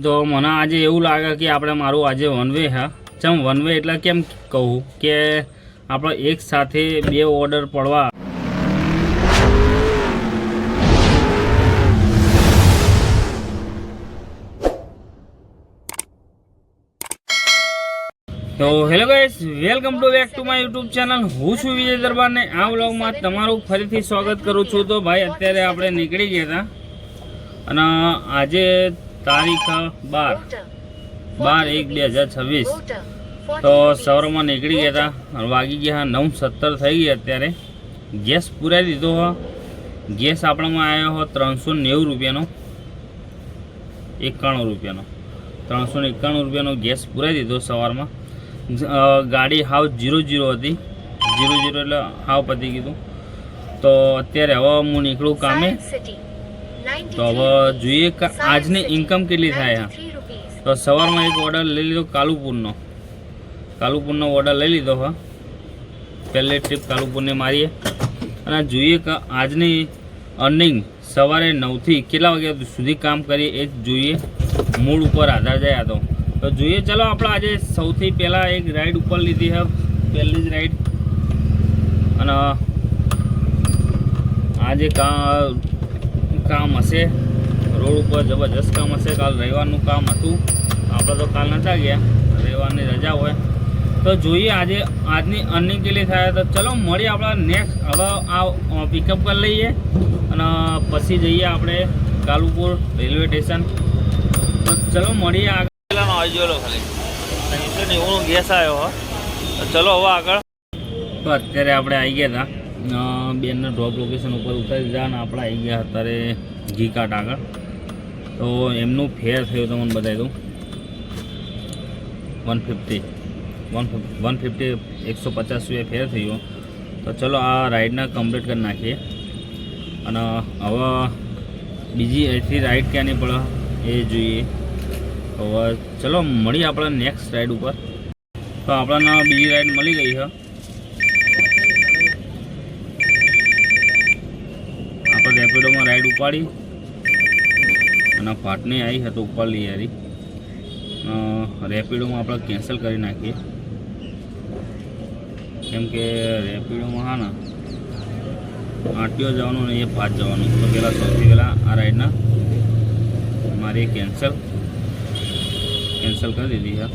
તો મને આજે એવું લાગે કે આપણે મારું આજે વન વે હા ચમ વન વે એટલે કેમ કહું કે આપણે એક સાથે બે ઓર્ડર પડવા તો hello guys, welcome to back to my YouTube channel. હું છું વિજય દરબાર ને આ વ્લોગમાં તમારું ફરીથી સ્વાગત કરું છું। તો ભાઈ અત્યારે આપણે નીકળી ગયા હતા અને આજે તારીખ 12/1/2026 તો સવારમાં નીકળી ગયા હતા। વાગી ગયા 9:17 થઈ ગયા। અત્યારે ગેસ પૂરાઈ દીધો હો। ગેસ આપણામાં આવ્યો હો 390 રૂપિયાનો, 91 રૂપિયાનો, 391 રૂપિયાનો ગેસ પૂરાઈ દીધો સવારમાં। ગાડી હાવ 0-0 હતી, 0-0 એટલે હાવ પતી ગયું। તો અત્યારે હવે હું નીકળું કામે, તો હવે જોઈએ કે આજની ઇન્કમ કેટલી થાય। તો સવારમાં એક ઓર્ડર લઈ લીધો કાલુપુરનો ઓર્ડર લઈ લીધો હા। પહેલી ટ્રીપ કાલુપુરને મારીએ અને જોઈએ કે આજની અર્નિંગ સવારે 9થી કેટલા વાગ્યા સુધી કામ કરીએ એ જોઈએ। મૂડ ઉપર આધાર જાય તો જોઈએ। ચલો આપણે આજે સૌથી પહેલાં એક રાઈડ ઉપર લીધી છે, પહેલી જ રાઈડ। અને આજે કામ હશે રોડ ઉપર, જબરજસ્ત કામ હશે। કાલ રવિવારનું કામ હતું, આપણે તો કાલ નહોતા ગયા, રવિવારની રજા હોય। તો જોઈએ આજની અર્નિંગ કેટલી થાય। તો ચલો મળીએ આપણે નેક્સ્ટ। હવે આ પિકઅપ કરી લઈએ અને પછી જઈએ આપણે કાલુપુર રેલવે સ્ટેશન। તો ચલો મળીએ આગળ। આવી ગયો ખાલી 390 ગેસ આવ્યો હો। તો ચલો હવે આગળ। તો અત્યારે આપણે આવી ગયા હતા બેનના ડ્રોપ લોકેશન ઉપર ઉતારી દીધા અને આપણે આવી ગયા અત્યારે ઘીકાટ આગળ। તો એમનું ફેર થયું તો મને બતાવી દઉં 150 150 150 રૂપિયા ફેર થયો। તો ચલો આ રાઈડના કમ્પ્લીટ કરી નાખીએ અને હવે બીજી અહીંથી રાઈડ ક્યાંની પડે એ જોઈએ। હવે ચલો મળીએ આપણે નેક્સ્ટ રાઈડ ઉપર। તો આપણને બીજી રાઈડ મળી ગઈ છે। આપણે રેપિડોમાં રાઈડ ઉપાડી અને ફાટની આવી હતી ઉપાડી યારી। રેપિડોમાં આપણે કેન્સલ કરી નાખીએ કેમ કે રેપિડોમાં હા ને આરટીઓ જવાનું ને એ ફાટ જવાનું। તો પહેલાં સૌથી પહેલાં આ રાઈડના મારી કેન્સલ કરી દીધી છે।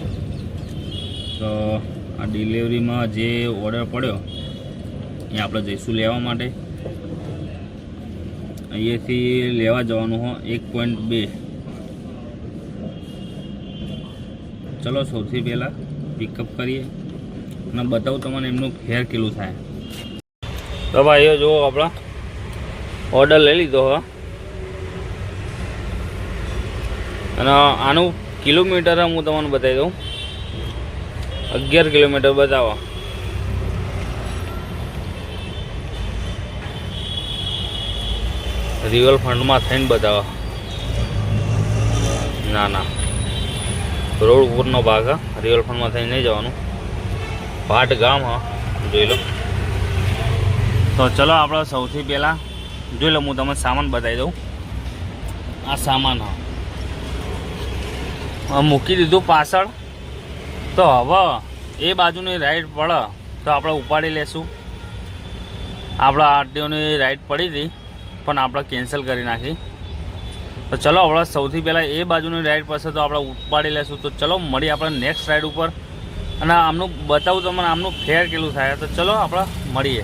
તો આ ડિલિવરીમાં જે ઓર્ડર પડ્યો એ આપણે જઈશું લેવા માટે। અહીંયાથી લેવા જવાનું હોય 1.2। ચલો સૌથી પહેલાં પિકઅપ કરીએ અને બતાવું તમને એમનું ફેર કેટલું થાય। તો ભાઈઓ જુઓ આપણા ઓર્ડર લઈ લીધો હોય અને આનું કિલોમીટર હું તમને બતાવી દઉં 11 કિલોમીટર બતાવો। રિવલ ફંડમાં થઈને બતાવો, ના રોડ ઉપરનો ભાગ હા, રિવલ ફંડમાં થઈને નહીં જવાનું, ભાટ ગામ હા, જોઈ લો। તો ચલો આપણે સૌથી પહેલાં જોઈ લો, હું તમને સામાન બતાવી દઉં। આ સામાન હા મૂકી દીધું પાછળ। તો હવે એ બાજુની રાઈડ પડે તો આપણે ઉપાડી લેશું। આપણા આરટીઓની રાઈડ પડી હતી પણ આપણે કેન્સલ કરી નાખી। તો ચલો આપણે સૌથી પહેલાં એ બાજુની રાઈડ પડશે તો આપણે ઉપાડી લેશું। તો ચલો મળીએ આપણે નેક્સ્ટ રાઈડ ઉપર અને આમનું બતાવું તમને આમનું ફેર કેટલું થાય। તો ચલો આપણે મળીએ।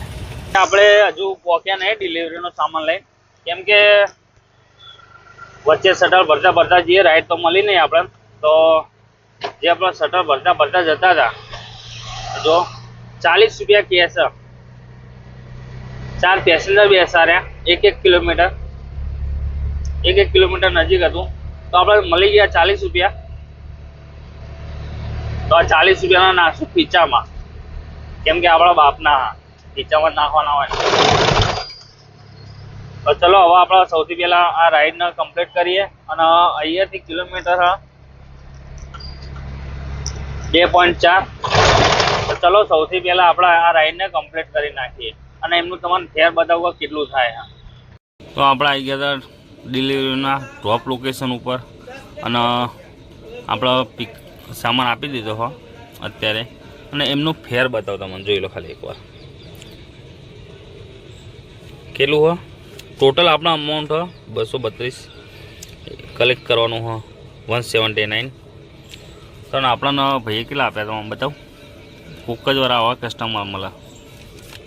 આપણે હજુ પહોંચ્યા નહીં ડિલિવરીનો સામાન લઈને કેમ કે વચ્ચે શટર ભરતા જઈએ, રાઈડ તો મળી નહીં આપણે। તો જે આપણા શટર ભરતા જતા હતા જો 40 રૂપિયા કેસ, 4 પેસેન્જર બેસાડ્યા, 1 કિલોમીટર નજીક હતું। તો આપણે મળી ગયા 40 રૂપિયા। તો આ 40 રૂપિયાના નાખશું ખીચામાં કેમ કે આપણા બાપના ખીચામાં નાખવાના હોય। તો ચલો હવે આપણે સૌથી પહેલા આ રાઈડને કમ્પ્લીટ કરીએ અને અહીંયાથી કિલોમીટર 2.4। તો ચલો સૌથી પહેલા આપણે આ રાઈડને કમ્પ્લીટ કરી નાખીએ અને એમનું તમને ફેર બતાવવા કેટલું થાય। તો આપણે આવી ગયા હતા ડિલિવરીના ડ્રોપ લોકેશન ઉપર અને આપણો સામાન આપી દીધો હો અત્યારે, અને એમનું ફેર બતાવો તમને, જોઈ લો ખાલી એકવાર કેટલું હો. ટોટલ આપણા અમાઉન્ટ હો 232, કલેક્ટ કરવાનું હો 179. તો આપણાને ભાઈએ કેટલા આપ્યા તમે બતાવો. કોક જ વાર આવા કસ્ટમર મળે,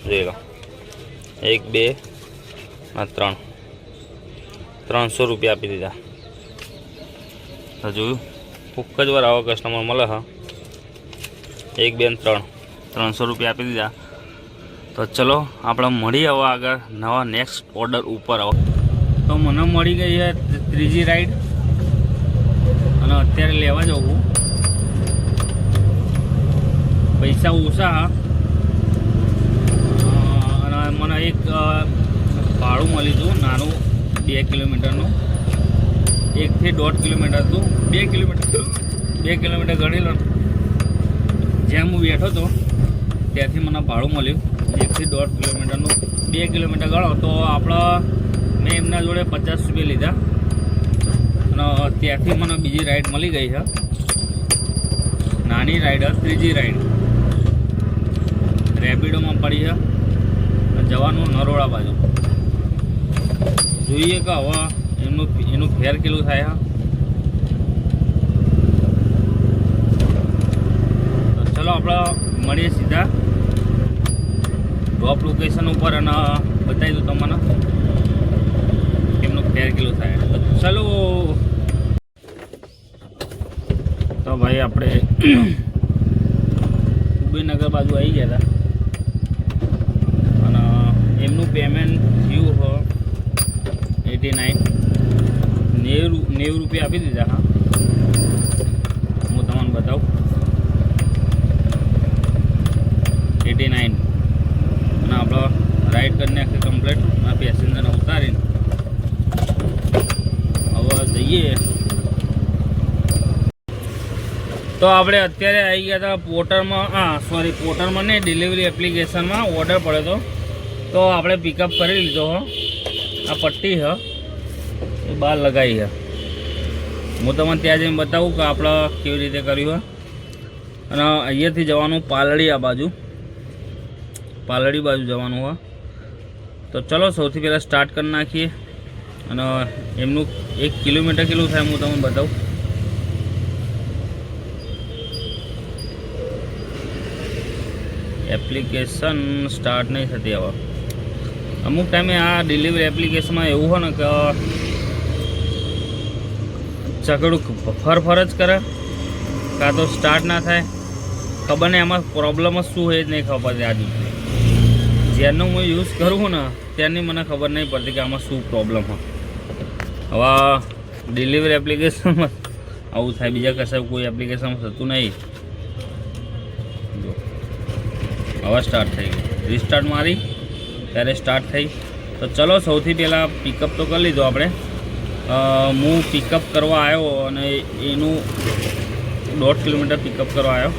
જોઈ લો 1 2 અને 3, 300 રૂપિયા આપી દીધા. તો જોયું, કોક જ વાર આવા કસ્ટમર મળે. હા 1 2 3, 300 રૂપિયા આપી દીધા. તો ચલો આપણે મળી આવો આગળ નવા નેક્સ્ટ ઓર્ડર ઉપર આવો. તો મને મળી ગઈ છે ત્રીજી રાઈડ, અને અત્યારે લેવા જવું. પૈસા ઓછા, અને મને એક ભાડું મળ્યું હતું નાનું 2 કિલોમીટરનું, 1 થી 1.5 કિલોમીટર હતું. 2 કિલોમીટર ગણી લો. જ્યાં હું બેઠો હતો ત્યાંથી મને ભાડું મળ્યું 1 થી 1.5 કિલોમીટરનું. 2 કિલોમીટર ગણો તો આપણા મેં એમના જોડે 50 રૂપિયા લીધા, અને ત્યાંથી મને બીજી રાઈડ મળી ગઈ છે, નાની રાઈડ, ત્રીજી રાઈડ રેપિડોમાં પડી છે. જવાનું નરોડા બાજુ. જોઈએ કે હવે એનું ફેર કેટલું થાય. તો ચલો આપણે મળીએ સીધા ડ્રોપ લોકેશન ઉપર, અને બતાવી દઉં તમને એમનું ફેર કેટલું થાય. તો ચલો. તો ભાઈ આપણે કુબેરનગર બાજુ આવી ગયા હતા, અને એમનું પેમેન્ટ થયું હો 90 રૂપિયા આપી દીધા. હા હું તમને બતાવું 89, અને આપણો રાઈડ કરીને આખી કમ્પ્લીટ આ પેસેન્જરને ઉતારીને હવે જઈએ. તો આપણે અત્યારે આવી ગયા હતા પોર્ટલમાં, પોર્ટલમાં નહીં, ડિલિવરી એપ્લિકેશનમાં ઓર્ડર પડ્યો હતો. તો આપણે પિકઅપ કરી લીધો હો. આ પટ્ટી છે એ બહાર લગાવી છે. હું તમને ત્યાં જઈને બતાવું કે આપણે કેવી રીતે કર્યું. અને અહીંયાથી જવાનું પાલડી, આ બાજુ પાલડી બાજુ જવાનું હોય. તો ચલો સૌથી પહેલાં સ્ટાર્ટ કરી નાખીએ, અને એમનું 1 કિલોમીટર કેટલું થાય હું તમને બતાવું. એપ્લિકેશન સ્ટાર્ટ નહીં થતી. હવે અમુક ટાઈમે આ ડિલિવરી એપ્લિકેશનમાં એવું હોય ને કે ચકડું ફર જ કરે, કાં તો સ્ટાર્ટ ના થાય. ખબર નહીં એમાં પ્રોબ્લેમ જ શું હોય જ નહીં ખબર પડતી. આજુ જેનો હું યુઝ કરું ને ત્યાંની મને ખબર નહીં પડતી કે આમાં શું પ્રોબ્લેમ હોય. હવે ડિલિવરી એપ્લિકેશનમાં આવું થાય, બીજા કશે કોઈ એપ્લિકેશનમાં થતું નહીં. હવે સ્ટાર્ટ થઈ ગઈ, રિસ્ટાર્ટ મારી ત્યારે સ્ટાર્ટ થઈ. તો ચલો સૌથી પહેલાં પિકઅપ તો કરી લીધો આપણે. હું પિકઅપ કરવા આવ્યો, અને એનું 1.5 કિલોમીટર પિકઅપ કરવા આવ્યો.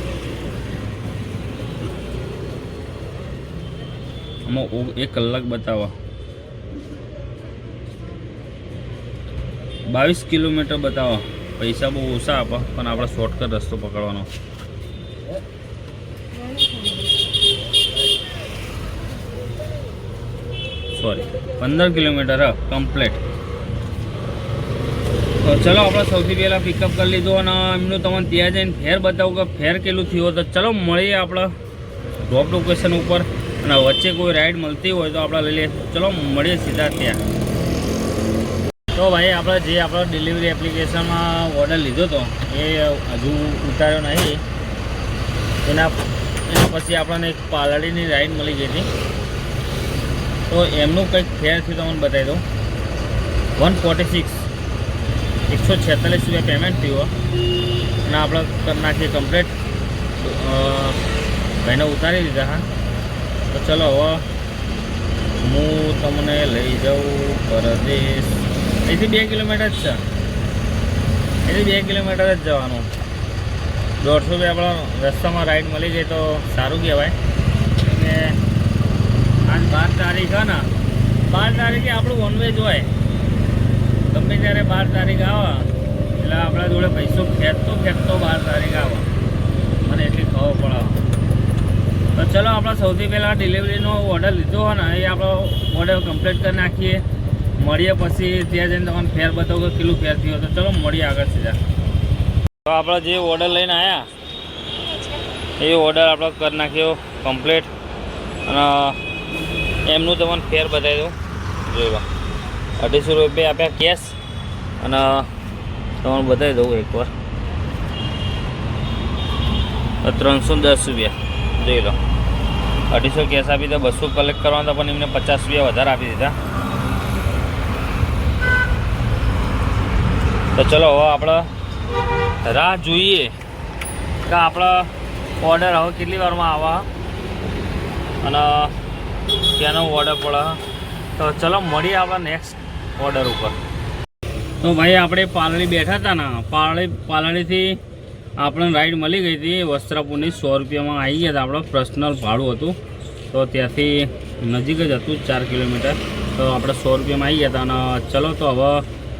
આમાં 1 કલાક બતાવો, 22 કિલોમીટર બતાવો. પૈસા બહુ ઓછા આપો, પણ આપણે શોર્ટકટ રસ્તો પકડવાનો. Sorry 15 kilometre complete. તો ચલો આપણે સૌથી પહેલાં પિકઅપ કરી લીધું, અને એમનું તમને ત્યાં જઈને ફેર બતાવું કે ફેર કેટલું થયું. તો ચલો મળીએ આપણે ડ્રોપ લોકેશન ઉપર, અને વચ્ચે કોઈ રાઈડ મળતી હોય તો આપણે લઈ લઈએ. ચલો મળીએ સીધા ત્યાં. તો ભાઈ આપણે જે આપણો ડિલિવરી એપ્લિકેશનમાં ઓર્ડર લીધો હતો એ હજુ ઉતાર્યો નહીં. એના પછી આપણને એક પાલડીની રાઈડ મળી ગઈ હતી. તો એમનું કંઈક ફેરથી તમને બતાવી દઉં. 146, 146 રૂપિયા પેમેન્ટ થયું, અને આપણે કરી નાખીએ કમ્પ્લીટ. ભાઈને ઉતારી દીધા. હા તો ચલો હવે હું તમને લઈ જાઉં પરદેશ. અહીંથી 2 કિલોમીટર જ છે, અહીંથી 2 કિલોમીટર જ જવાનું. 150 રૂપિયા આપણા રસ્તામાં રાઈડ મળી ગઈ તો સારું કહેવાય. અને આજ 12 તારીખ છે ને, 12 તારીખે આપણું વન વે જ હોય. ગમે ત્યારે 12 તારીખ આવે એટલે આપણા જોડે પૈસો ફેંકતો 12 તારીખ આવે, મને એટલી ખબર પડે. તો ચલો આપણે સૌથી પહેલાં ડિલિવરીનો ઓર્ડર લીધો હોય ને એ આપણો ઓર્ડર કમ્પ્લીટ કરી નાખીએ. મળીએ પછી ત્યાં જઈને તમને ફેર બતાવો કે કેટલું ફેર થયો. તો ચલો મળીએ આગળ સીધા. તો આપણે જે ઓર્ડર લઈને આવ્યા એ ઓર્ડર આપણે કરી નાખ્યો કમ્પ્લીટ, અને એમનું તમને ફેર બતાવી દઉં. જોઈ લો 250 રૂપિયા આપ્યા કેશ, અને તમને બતાવી દઉં એકવાર 310 રૂપિયા. જોઈ લો 250 કેશ આપી દીધા, 200 કલેક્ટ કરવાના હતા પણ એમને 50 રૂપિયા વધારે આપી દીધા. તો ચલો હવે આપણે રાહ જોઈએ કે આપણા ઓર્ડર હવે કેટલી વારમાં આવે અને ત્યાંનો ઓર્ડર પડે. તો ચલો મળીએ આપણા નેક્સ્ટ ઓર્ડર ઉપર. તો ભાઈ આપણે પાલડી બેઠા હતા ને, પાલડીથી આપણને રાઈડ મળી ગઈ હતી વસ્ત્રાપુરની. 100 રૂપિયામાં આવી ગયા હતા. આપણો પર્સનલ ભાડું હતું, તો ત્યાંથી નજીક જ હતું 4 કિલોમીટર. તો આપણે 100 રૂપિયામાં આવી ગયા હતા. અને ચલો તો હવે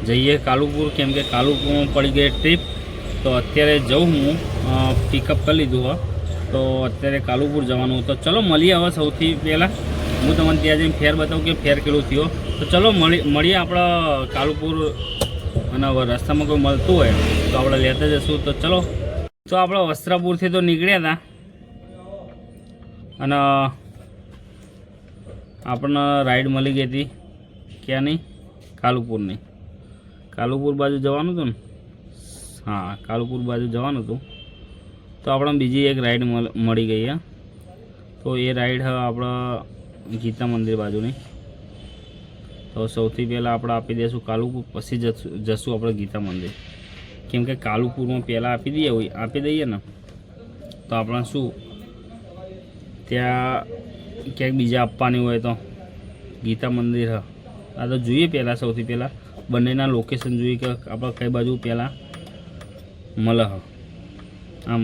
જઈએ કાલુપુર, કેમ કે કાલુપુરમાં પડી ગઈ ટ્રીપ. તો અત્યારે જઉં હું પિકઅપ કરી લીધું હોય, તો અત્યારે કાલુપુર જવાનું. તો ચલો મળીએ હવે. સૌથી પહેલાં હું તમને ત્યાં જઈને ફેર બતાવું કે ફેર કેટલું થયો. તો ચલો મળીએ આપણા કાલુપુર, અને રસ્તામાં કોઈ મળતું હોય તો આપણે લેતા જઈશું. તો ચલો. તો આપણે વસ્ત્રાપુરથી તો નીકળ્યા હતા, અને આપણને રાઈડ મળી ગઈ હતી ક્યાંની, કાલુપુરની. કાલુપુર બાજુ જવાનું હતું ને, હા કાલુપુર બાજુ જવાનું હતું. તો આપણે બીજી એક રાઈડ મળી ગઈ. તો એ રાઈડ આપણા ગીતા મંદિર બાજુની. તો સૌથી પહેલાં આપણે આપી દઈશું કાલુપુર, પછી જશું આપણે ગીતા મંદિર. કેમ કે કાલુપુરમાં પહેલાં આપી દઈએ ને તો આપણે શું ત્યાં ક્યાંક બીજા આપવાની હોય તો ગીતા મંદિર આ તો જોઈએ. પહેલાં સૌથી પહેલાં બંનેના લોકેશન જોઈએ કે આપણે કઈ બાજુ પહેલાં મળે. આમ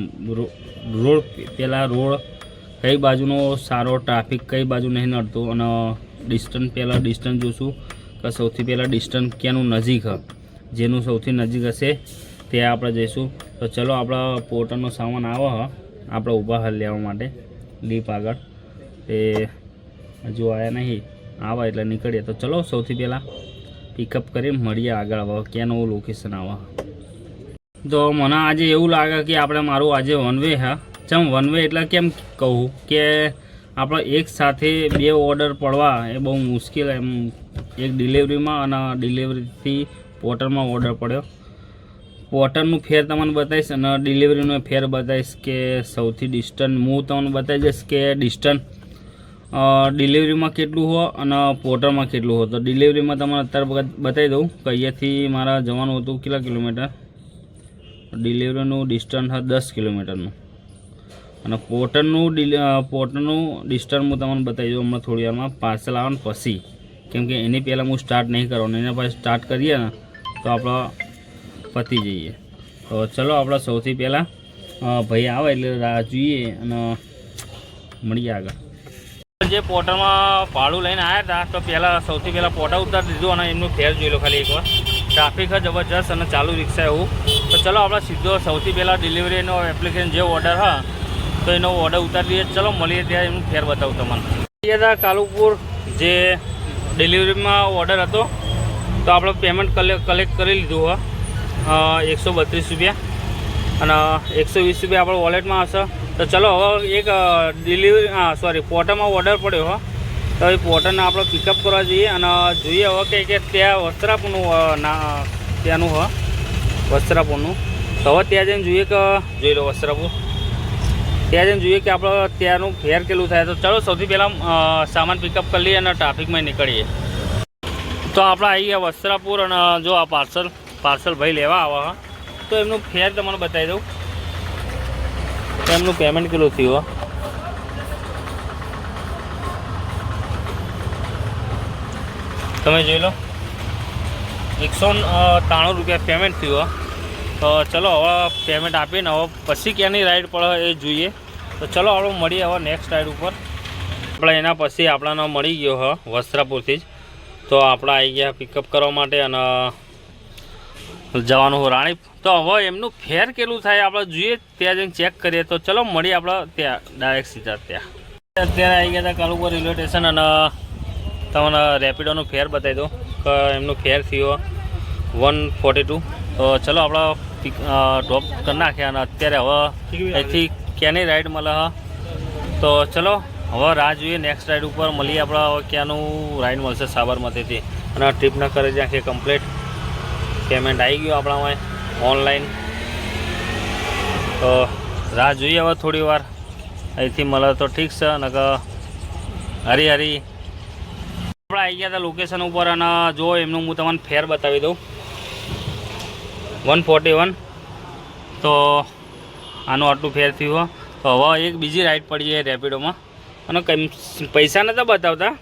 રોડ પહેલાં રોડ કઈ બાજુનો સારો, ટ્રાફિક કઈ બાજુ નહીં નડતું, અને ડિસ્ટન્સ પહેલાં ડિસ્ટન્સ જોઈશું કે સૌથી પહેલાં ડિસ્ટન્સ ક્યાંનું નજીક હ, જેનું સૌથી નજીક હશે ત્યાં આપણે જઈશું. તો ચલો આપણા પોર્ટરનો સામાન આવે હ, આપણે ઊભા હાલ લેવા માટે લીપ આગળ. એ હજુ આવ્યા નહીં, આવે એટલે નીકળીએ. તો ચલો સૌથી પહેલાં પિકઅપ કરી મળીએ આગળ. હવે ક્યાંનું લોકેશન આવે. તો મને આજે એવું લાગે કે આપણે મારું આજે વન વે હા. ચમ વન વે એટલે કેમ કહું કે આપણે એક સાથે 2 ઓર્ડર પડવા એ બહુ મુશ્કેલ. એમ એક ડિલિવરીમાં અને ડિલિવરીથી પોર્ટરમાં ઓર્ડર પડ્યો. પોર્ટરનું ફેર તમને બતાવીશ અને ડિલિવરીનું ફેર બતાવીશ કે સૌથી ડિસ્ટન્સ હું તમને બતાવી દઈશ કે ડિસ્ટન્સ ડિલિવરીમાં કેટલું હોય અને પોર્ટરમાં કેટલું હોય. તો ડિલિવરીમાં તમને અત્યારે બતાવી દઉં કે અહીંયાથી મારા જવાનું હતું કેટલા કિલોમીટર. ડિલિવરીનું ડિસ્ટન્સ હા 10 કિલોમીટરનું, અને પોર્ટરનું ડિસ્ટન્સ હું તમને બતાવી દઉં હમણાં થોડી વારમાં. પાર્સલ આવે ને પછી, કેમ કે એની પહેલાં હું સ્ટાર્ટ નહીં કરવાનું, એના પછી સ્ટાર્ટ કરીએ ને તો આપણે પતી જઈએ. તો ચલો આપણે સૌથી પહેલાં ભાઈ આવે એટલે રાહ જોઈએ અને મળીએ આગળ. જે પોર્ટરમાં ભાડું લઈને આવ્યા હતા તો પહેલાં સૌથી પહેલાં પોર્ટર ઉતારી દીધું, અને એમનું ફેર જોઈ લો ખાલી એકવાર. ટ્રાફિક જબરજસ્ત અને ચાલુ રિક્ષા એવું. તો ચલો આપણે સીધો સૌથી પહેલાં ડિલિવરીનો એપ્લિકેશન જે ઓર્ડર હા તો એનો ઓર્ડર ઉતારી દઈએ. ચલો મળીએ ત્યાં એમનું ફેર બતાવું તમને. હતા કાલુપુર જે ડિલિવરીમાં ઓર્ડર હતો તો આપણે પેમેન્ટ કલેક્ટ કરી લીધું હોય 132 રૂપિયા, અને 120 રૂપિયા આપણે વોલેટમાં હશે. તો ચલો હવે એક ડિલિવરી પોર્ટરમાં ઓર્ડર પડ્યો હો, તો એ પોર્ટરને આપણે પિકઅપ કરવા જઈએ અને જોઈએ હવે કે ત્યાં વસ્ત્રાપુરનું ત્યાંનું હ વસ્ત્રાપુરનું. તો હવે ત્યાં જઈને જોઈએ કે જોઈ લો વસ્ત્રાપુર, ત્યાં જઈને જોઈએ કે આપણે ત્યાંનું ફેર કેટલું થાય. તો ચલો સૌથી પહેલાં સામાન પિકઅપ કરી લઈએ અને ટ્રાફિકમાં નીકળીએ. તો આપણે આવી ગયા વસ્ત્રાપુર, અને જો આ પાર્સલ ભાઈ લેવા આવે તો એમનું ફેર તમને બતાવી દઉં. એમનું પેમેન્ટ કેટલું થયું તમે જોઈ લો 193 રૂપિયા પેમેન્ટ થયું. તો ચલો હવે પેમેન્ટ આપીને હવે પછી ક્યાંની રાઈડ પડે એ જોઈએ. તો ચલો આપણે મળીએ હવે નેક્સ્ટ રાઈડ ઉપર. આપણે એના પછી આપણાને મળી ગયો હ વસ્ત્રાપુરથી જ. તો આપણે આવી ગયા પિકઅપ કરવા માટે, અને જવાનું રાણી. તો હવે એમનું ફેર કેટલું થાય આપણે જોઈએ, ત્યાં જઈને ચેક કરીએ. તો ચલો મળીએ આપણે ત્યાં ડાયરેક્ટ સીધા ત્યાં. અત્યારે આવી ગયા હતા કાલુપુર રેલવે સ્ટેશન અને તમને રેપિડોનું ફેર બતાવી દઉં કે એમનું ફેર થયો 142. તો ચલો આપણે ડ્રોપ કરી નાખ્યા અને અત્યારે હવે અહીંથી ક્યાંની રાઈડ મળે. તો ચલો હવે રાહ જોઈએ નેક્સ્ટ રાઈડ ઉપર મળીએ. આપણે હવે ક્યાંનું રાઈડ મળશે સાબરમતીથી અને ટ્રીપના કરે છે આખી કમ્પ્લીટ. પેમેન્ટ આવી ગયું આપણામાં ઓનલાઈન. તો રાહ જોઈએ હવે થોડી વાર અહીંથી મળે તો ઠીક છે. અને હરી આપણે આવી ગયા હતા લોકેશન ઉપર અને જો એમનું હું તમને ફેર બતાવી દઉં 141. તો આનું આટલું ફેર થયું. તો હવે એક બીજી રાઈડ પડી જાય રેપિડોમાં અને કંઈ પૈસા નહોતા બતાવતા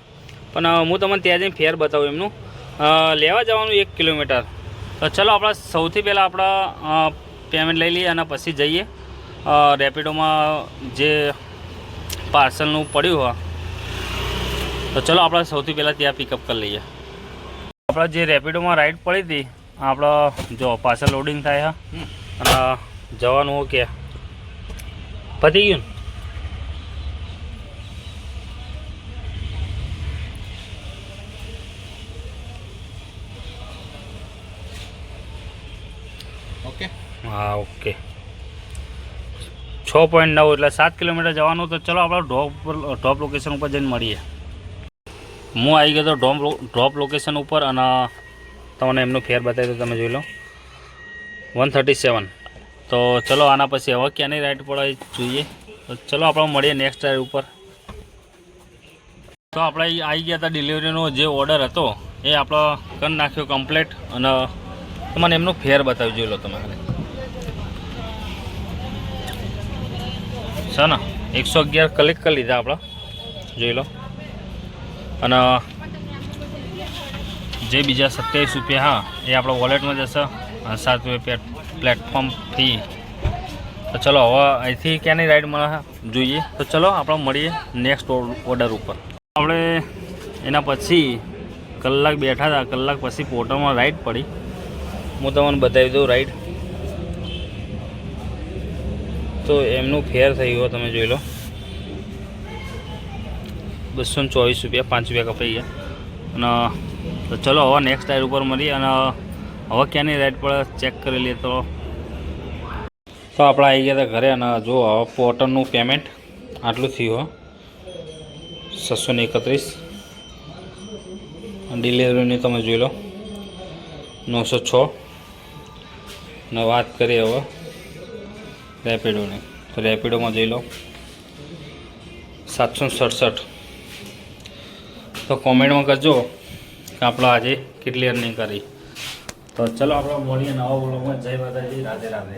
પણ હું તમને ત્યાં જઈને ફેર બતાવું એમનું. લેવા જવાનું 1 કિલોમીટર. તો ચલો આપણે સૌથી પહેલાં આપણા પેમેન્ટ લઈ લઈએ અને પછી જઈએ રેપિડોમાં જે પાર્સલનું પડ્યું હોય. તો ચલો આપણે સૌથી પહેલાં ત્યાં પિકઅપ કરી લઈએ. આપણે જે રેપિડોમાં રાઈડ પડી હતી આપણે જો પાર્સલ લોડિંગ થાય અને જવાનું કે પતી ગયું. ઓકે હા ઓકે 6.9 એટલે 7 કિલોમીટર જવાનું. તો ચલો આપણે ડ્રોપ લોકેશન ઉપર જઈને મળીએ. હું આવી ગયો તો ડ્રોપ લોકેશન ઉપર અને તમને એમનું ફેર બતાવી દો. તમે જોઈ લો 137. તો ચલો આના પછી હવે ક્યાંની રાઈડ પડે જોઈએ. તો ચલો આપણે મળીએ નેક્સ્ટ રાઈડ ઉપર. તો આપણે આવી ગયા હતા ડિલિવરીનો જે ઓર્ડર હતો એ આપણો કરી નાખ્યો કમ્પ્લીટ અને તમને એમનું ફેર બતાવી જોઈ લો તમે છે ને 111 કલેક્ટ કરી લીધા આપણે જોઈ લો. અને જે બીજા 27 રૂપિયા હા એ આપણા વોલેટમાં જશે અને 7 રૂપિયા પ્લેટફોર્મ ફી. તો ચલો હવે અહીંથી ક્યાંની રાઈડ મળે જોઈએ. તો ચલો આપણે મળીએ નેક્સ્ટ ઓર્ડર ઉપર. આપણે એના પછી કલાક બેઠા હતા. કલાક પછી પોર્ટલમાં રાઈડ પડી. હું તમને બતાવી દઉં રાઈડ. તો એમનું ફેર થયું તમે જોઈ લો 224 રૂપિયા 5 રૂપિયા કપાઈ ગયા. અને તો ચલો હવે નેક્સ્ટ રાઈડ ઉપર મળીએ અને હવે ક્યાંની રાઈડ પર ચેક કરી લઈએ. તો આપણે આવી ગયા હતા ઘરે અને જો હવે પોર્ટલનું પેમેન્ટ આટલું થયું 631. ડિલિવરીની તમે જોઈ લો 906. ને વાત કરીએ હવે રેપિડોની. તો રેપિડોમાં જોઈ લો 767. તો કોમેન્ટમાં કરજો કે આપણે આજે કેટલી અર્નિંગ કરી. તો ચલો આપણે મળીએ નવા બ્લોગમાં. જય માતાજી, રાધે રાધે.